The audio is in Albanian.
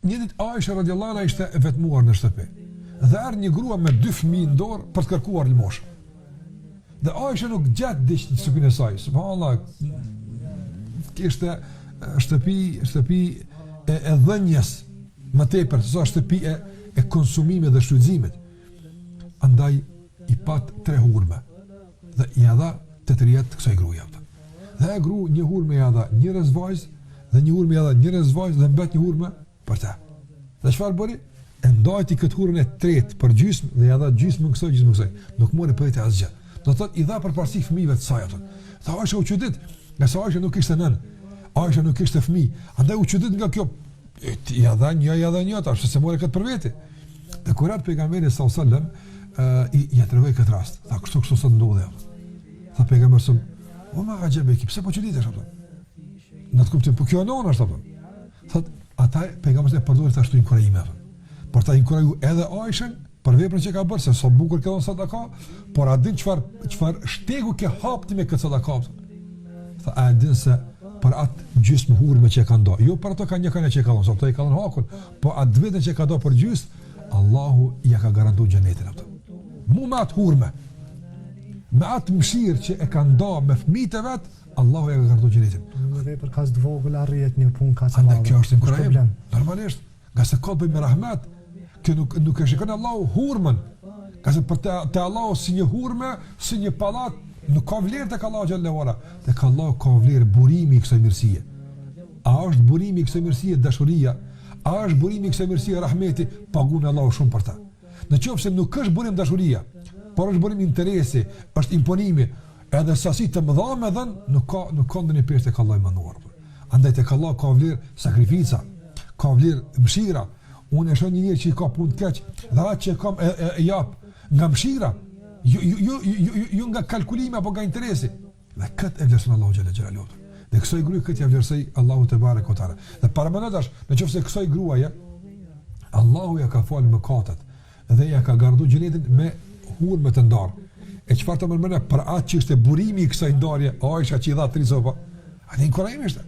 një ditë Aisha radhiyallahu anha ishte e vetmuar në shtëpi. Dhe erdhi një grua me 2 fëmijë në dorë për të kërkuar lëmoshë. Dhe Aisha nuk gjatë diç në shtëpinë e saj. Subhanallahu. Kishte shtëpi e dhënjes më tepër se sa shtëpi e konsumimit dhe shfrytëzimit. Andaj i pat 3 hurme dhe i dha të tërjet të kësaj gruaje. Dhe e gru një hurme i dha një rrezvajz dhe një hurme i dha një rrezvajz dhe mbet një hurme për ta. Dhe çfarë bëri? E ndajti këtë hurmën e tretë për gjysmë dhe ja dha gjysmën kësaj, gjysmën kësaj. Nuk mori për të asgjë. Do thotë i dha përparësi fëmijëve të saj atë. Tha Aisha u çudit, nga sa Aisha nuk kishte nën. Aisha nuk kishte fëmijë. Andaj u çudit nga kjo. Ja dha një tash se mori këtë për veti. Dhe kur atë pejgamberi sallallahu alajhi wasallam i tregoi këtë rast. Tha kështu sot ndodhi. Tha pejgamberi sallallahu alajhi wasallam, "O ma ajabeki, pse po çuditesh atë?" Në të kuptim, po kjo nona është atë. Thot ata pejgamberi e përdori ashtu inkurajime. Por ta inkuraju edhe Aishën për veprën që ka bërë, se sa bukur ka dhënë sadaka, por a din çfarë shtegu ke hapti me këtë sadaka. Tha a din se për atë gjysmë hurme që ka nda, jo për ato ka një kanë që ka dhënë, sa ato i ka dhënë hakun, po atë vetën që ka dhënë për gjysmë, Allahu ja ka garantuar xhenetin atë. Mu me atë hurme, me atë mëshirë që e ka nda me fëmijët e vet, Allahu ja ka garantuar xhenetin. Edhe për kas të vogël arrihet një punë ka të madhe. Kjo është inkurajim. Normalisht, nga se ka bëj me rahmet. Kjo nuk e shikon Allahu hurmën. Ka se për te Allahu si një hurme, si një pallat, nuk ka vlerë tek Allahu xhallahu ala. Tek Allahu ka vlerë burimi i kësaj mirësie. A është burimi i kësaj mirësie dashuria? A është burimi i kësaj mirësie rahmeti? Pagun Allahu shumë për ta. Në qoftë se nuk është burim dashuria, por është burim interesi, është imponimi, edhe sasi të mëdha me dhën, nuk ka ndonjë pesë tek Allahu i mënduar. Andaj tek Allahu ka vlerë sakrifica, ka vlerë mëshira. Unë e shoh një njerëz që ka punë të keq, dhe atë që kam e jap nga mëshira, jo nga kalkulimi apo nga interesi. Dhe këtë e vlerëson Allahu xhallahu xhelalu. Dhe kësaj gruaje këtë ja vlerësoi Allahu te bareke ve teala. Dhe paramandash, nëse kësaj gruaje Allahu ja ka falë mëkatet dhe ja ka garantuar xhenetin me hurme të ndarë. E çfarë të mëmëna për atë që ishte burimi i kësaj ndarje, Aisha që i dha 3 zopa. A ne inkurajim ishte?